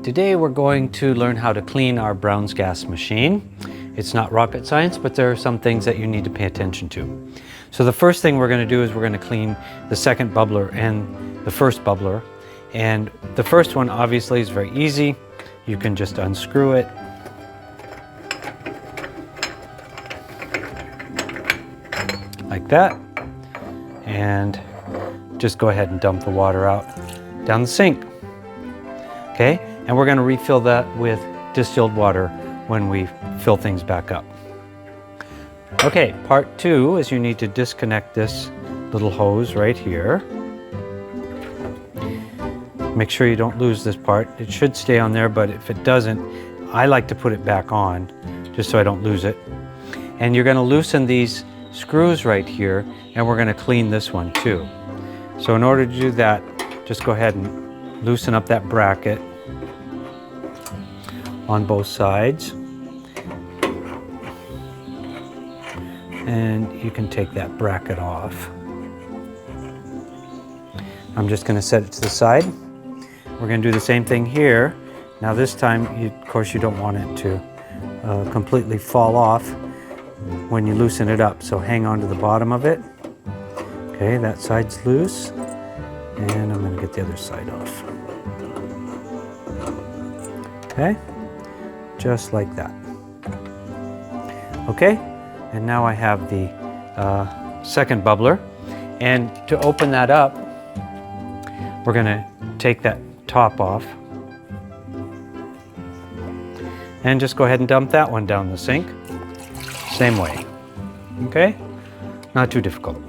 Today we're going to learn how to clean our Brown's gas machine. It's not rocket science, but there are some things that you need to pay attention to. So the first thing we're going to do is we're going to clean the second bubbler and the first bubbler. And the first one obviously is very easy. You can just unscrew it. Like that. And just go ahead and dump the water out down the sink. Okay, and we're going to refill that with distilled water when we fill things back up. Okay, part two is you need to disconnect this little hose right here. Make sure you don't lose this part. It should stay on there, but if it doesn't, I like to put it back on just so I don't lose it. And you're going to loosen these screws right here, and we're going to clean this one too. So in order to do that, just go ahead and loosen up that bracket on both sides. And you can take that bracket off. I'm just going to set it to the side. We're going to do the same thing here. Now this time, of course, you don't want it to completely fall off when you loosen it up. So hang on to the bottom of it. Okay, that side's loose. And I'm going to get the other side off. Okay, just like that. Okay, and now I have the second bubbler. And to open that up, we're going to take that top off. And just go ahead and dump that one down the sink. Same way. Okay, not too difficult.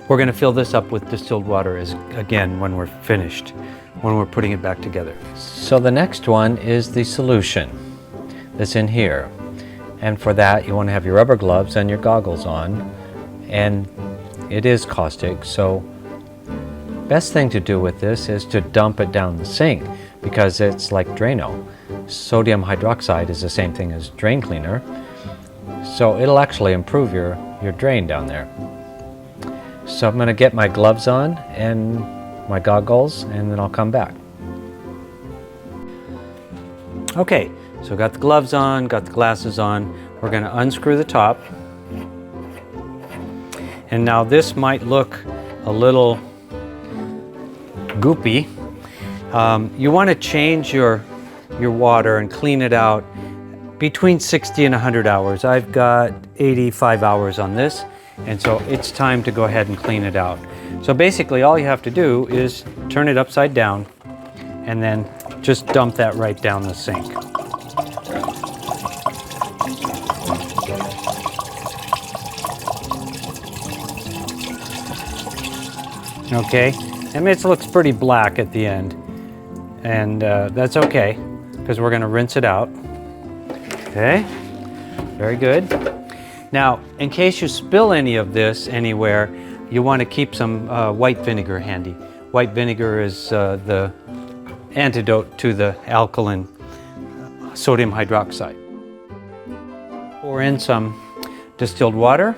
We're going to fill this up with distilled water again when we're finished, when we're putting it back together. So the next one is the solution that's in here. And for that, you want to have your rubber gloves and your goggles on. And it is caustic, so best thing to do with this is to dump it down the sink because it's like Drano. Sodium hydroxide is the same thing as drain cleaner. So it'll actually improve your drain down there. So I'm going to get my gloves on and my goggles, and then I'll come back. Okay, so got the gloves on, got the glasses on. We're going to unscrew the top. And now this might look a little goopy. You want to change your water and clean it out between 60 and 100 hours. I've got 85 hours on this. And so it's time to go ahead and clean it out. So basically all you have to do is turn it upside down and then just dump that right down the sink. Okay, I mean, it looks pretty black at the end. And that's okay, because we're going to rinse it out. Okay, very good. Now, in case you spill any of this anywhere, you want to keep some white vinegar handy. White vinegar is the antidote to the alkaline sodium hydroxide. Pour in some distilled water.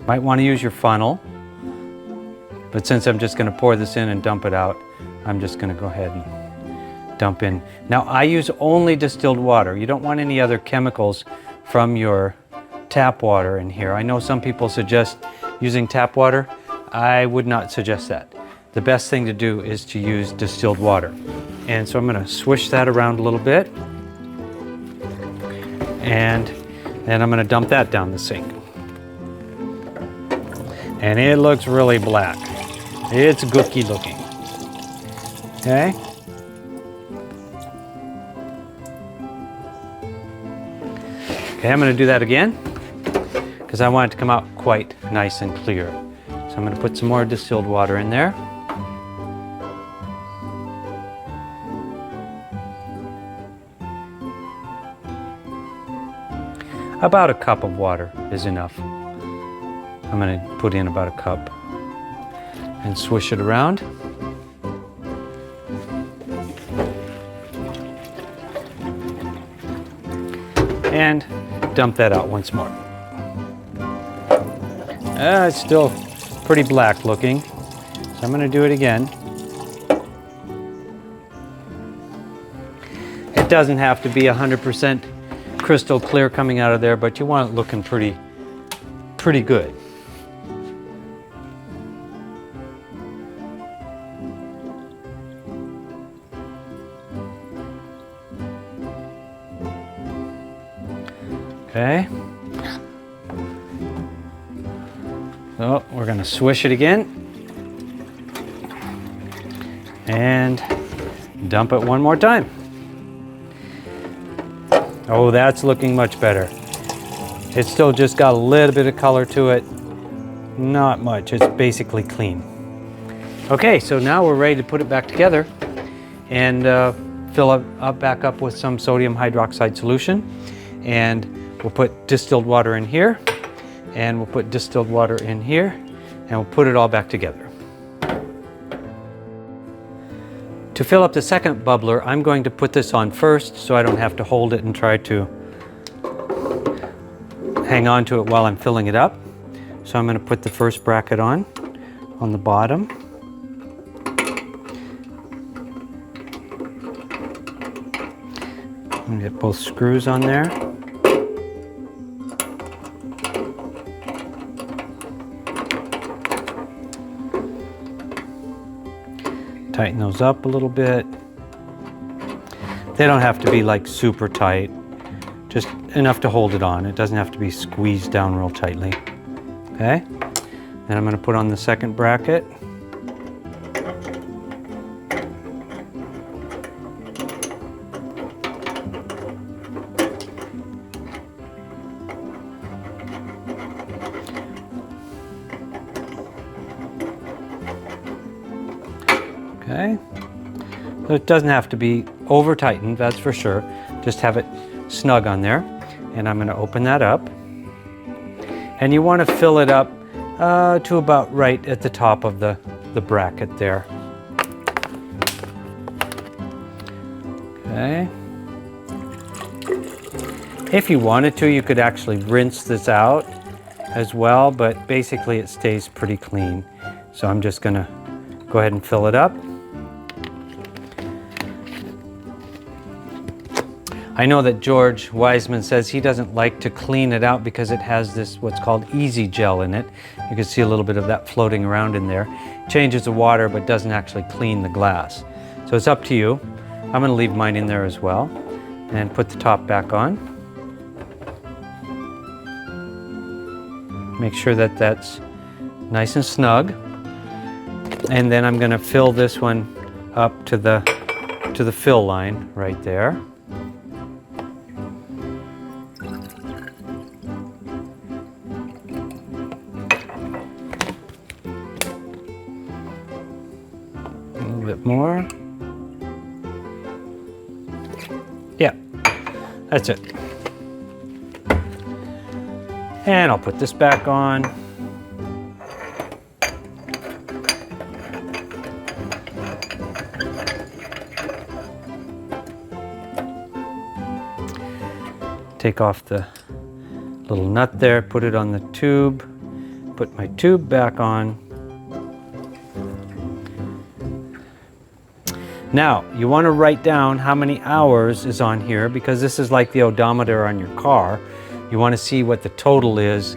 Might want to use your funnel, but since I'm just going to pour this in and dump it out, I'm just going to go ahead and dump in. Now I use only distilled water. You don't want any other chemicals from your tap water in here. I know some people suggest using tap water. I would not suggest that. The best thing to do is to use distilled water. And so I'm going to swish that around a little bit. And then I'm going to dump that down the sink. And it looks really black. It's gooky looking. Okay. Okay, I'm going to do that again because I want it to come out quite nice and clear. So I'm going to put some more distilled water in there. About a cup of water is enough. I'm going to put in about a cup and swish it around. And dump that out once more. It's still pretty black looking. So I'm going to do it again. It doesn't have to be 100% crystal clear coming out of there, but you want it looking pretty good. Okay. So we're going to swish it again and dump it one more time. Oh, that's looking much better. It's still just got a little bit of color to it. Not much, it's basically clean. Okay, so now we're ready to put it back together and fill it back up with some sodium hydroxide solution. And we'll put distilled water in here, and we'll put distilled water in here, and we'll put it all back together. To fill up the second bubbler, I'm going to put this on first so I don't have to hold it and try to hang on to it while I'm filling it up. So I'm going to put the first bracket on the bottom. And get both screws on there. Tighten those up a little bit. They don't have to be like super tight, just enough to hold it on. It doesn't have to be squeezed down real tightly. Okay, then I'm going to put on the second bracket. Okay, so it doesn't have to be over tightened, that's for sure. Just have it snug on there. And I'm going to open that up. And you want to fill it up to about right at the top of the bracket there. Okay. If you wanted to, you could actually rinse this out as well, but basically it stays pretty clean. So I'm just going to go ahead and fill it up. I know that George Wiseman says he doesn't like to clean it out because it has this what's called easy gel in it. You can see a little bit of that floating around in there. Changes the water but doesn't actually clean the glass. So it's up to you. I'm going to leave mine in there as well and put the top back on. Make sure that that's nice and snug. And then I'm going to fill this one up to the fill line right there. Bit more. Yeah, that's it. And I'll put this back on. Take off the little nut there, put it on the tube, put my tube back on. Now, you want to write down how many hours is on here because this is like the odometer on your car. You want to see what the total is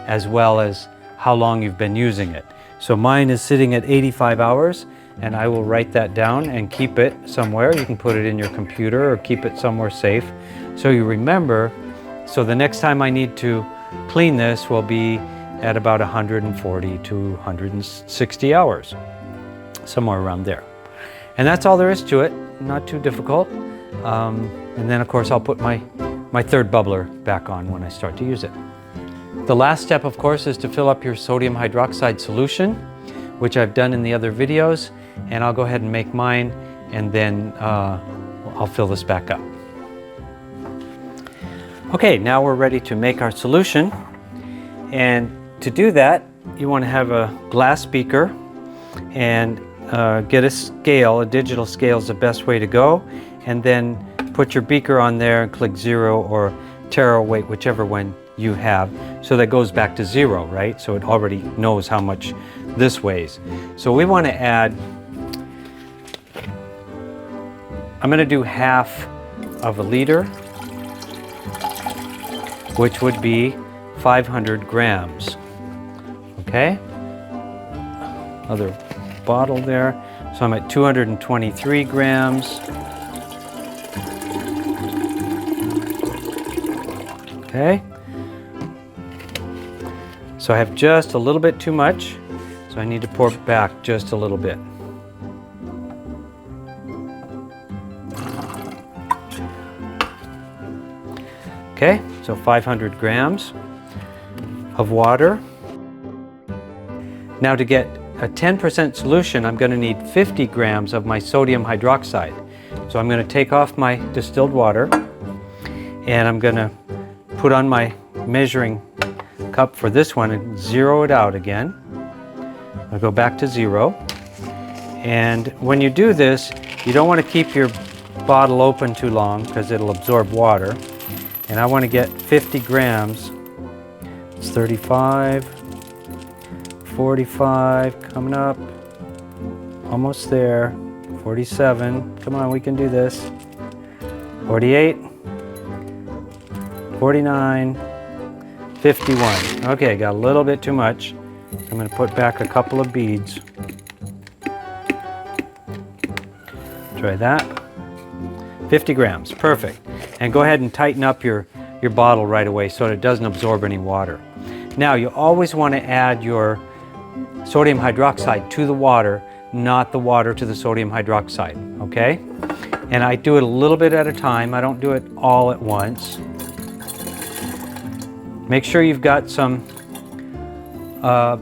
as well as how long you've been using it. So mine is sitting at 85 hours and I will write that down and keep it somewhere. You can put it in your computer or keep it somewhere safe so you remember. So the next time I need to clean this will be at about 140 to 160 hours, somewhere around there. And that's all there is to it, not too difficult. And then of course I'll put my third bubbler back on when I start to use it. The last step of course is to fill up your sodium hydroxide solution, which I've done in the other videos. And I'll go ahead and make mine and then I'll fill this back up. Okay, now we're ready to make our solution. And to do that, you want to have a glass beaker and get a scale. A digital scale is the best way to go, and then put your beaker on there and click 0 or taro weight, whichever one you have, so that goes back to 0, right? So it already knows how much this ways. So we want to add, I'm going to do half of a liter, which would be 500 grams. Okay? Other bottle there. So I'm at 223 grams. Okay? So I have just a little bit too much, so I need to pour back just a little bit. Okay, so 500 grams of water. Now to get a 10% solution, I'm going to need 50 grams of my sodium hydroxide. So I'm going to take off my distilled water and I'm going to put on my measuring cup for this one and zero it out again. I'll go back to 0. And when you do this, you don't want to keep your bottle open too long because it'll absorb water. And I want to get 50 grams. It's 35, 45, coming up, almost there, 47, come on, we can do this, 48, 49, 51. Okay, got a little bit too much. I'm going to put back a couple of beads. Try that. 50 grams, perfect. And go ahead and tighten up your bottle right away so it doesn't absorb any water. Now, you always want to add your sodium hydroxide to the water, not the water to the sodium hydroxide, okay? And I do it a little bit at a time. I don't do it all at once. Make sure you've got some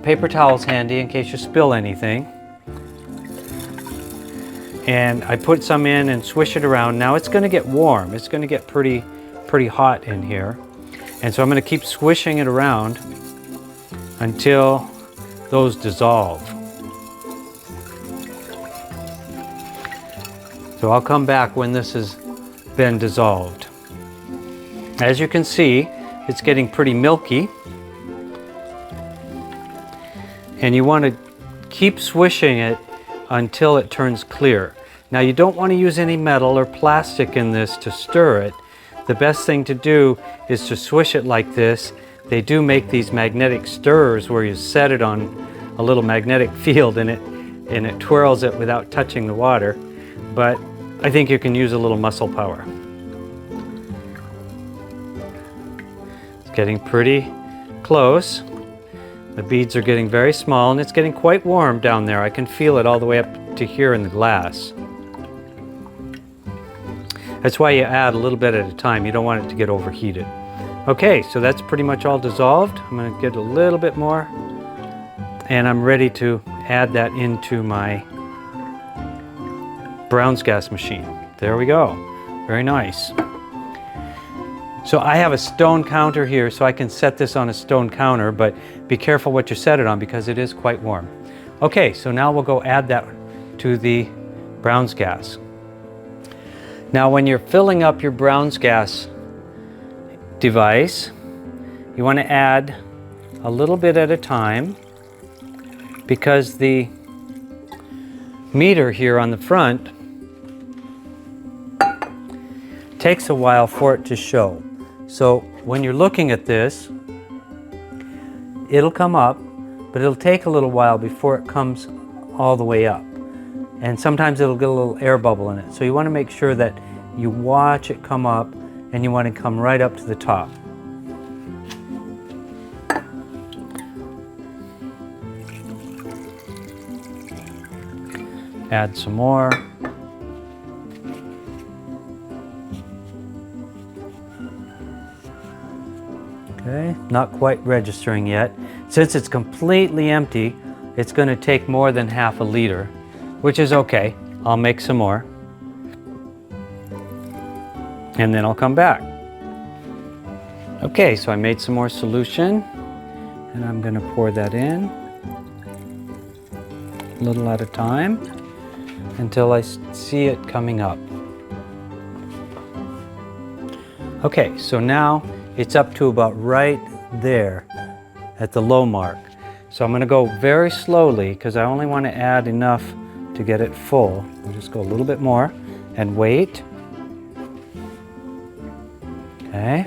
paper towels handy in case you spill anything. And I put some in and swish it around. Now it's going to get warm. It's going to get pretty hot in here. And so I'm going to keep swishing it around until those dissolve. So I'll come back when this has been dissolved. As you can see, it's getting pretty milky. And you want to keep swishing it until it turns clear. Now you don't want to use any metal or plastic in this to stir it. The best thing to do is to swish it like this. They do make these magnetic stirrers where you set it on a little magnetic field and it twirls it without touching the water. But I think you can use a little muscle power. It's getting pretty close. The beads are getting very small and it's getting quite warm down there. I can feel it all the way up to here in the glass. That's why you add a little bit at a time. You don't want it to get overheated. Okay, so that's pretty much all dissolved. I'm going to get a little bit more and I'm ready to add that into my Brown's gas machine. There we go. Very nice. So I have a stone counter here, so I can set this on a stone counter, but be careful what you set it on because it is quite warm. Okay, so now we'll go add that to the Brown's gas. Now when you're filling up your Brown's gas device, you want to add a little bit at a time because the meter here on the front takes a while for it to show. So when you're looking at this, it'll come up, but it'll take a little while before it comes all the way up. And sometimes it'll get a little air bubble in it. So you want to make sure that you watch it come up and you want to come right up to the top. Add some more. Okay, not quite registering yet. Since it's completely empty, it's going to take more than half a liter, which is okay. I'll make some more. And then I'll come back. Okay, so I made some more solution and I'm going to pour that in a little at a time until I see it coming up. Okay, so now it's up to about right there at the low mark. So I'm going to go very slowly because I only want to add enough to get it full. I'll just go a little bit more and wait. Okay,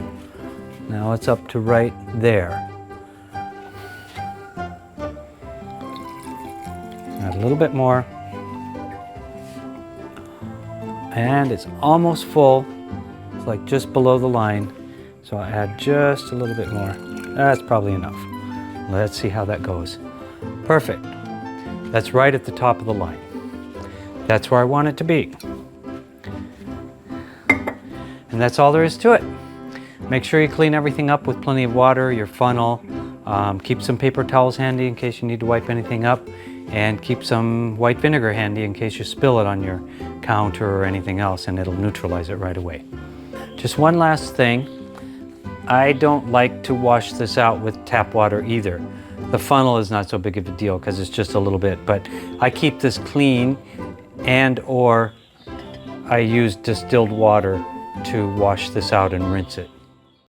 now it's up to right there. Add a little bit more. And it's almost full. It's like just below the line. So I add just a little bit more. That's probably enough. Let's see how that goes. Perfect. That's right at the top of the line. That's where I want it to be. And that's all there is to it. Make sure you clean everything up with plenty of water, your funnel. Keep some paper towels handy in case you need to wipe anything up. And keep some white vinegar handy in case you spill it on your counter or anything else, and it'll neutralize it right away. Just one last thing. I don't like to wash this out with tap water either. The funnel is not so big of a deal because it's just a little bit, but I keep this clean and/or I use distilled water to wash this out and rinse it.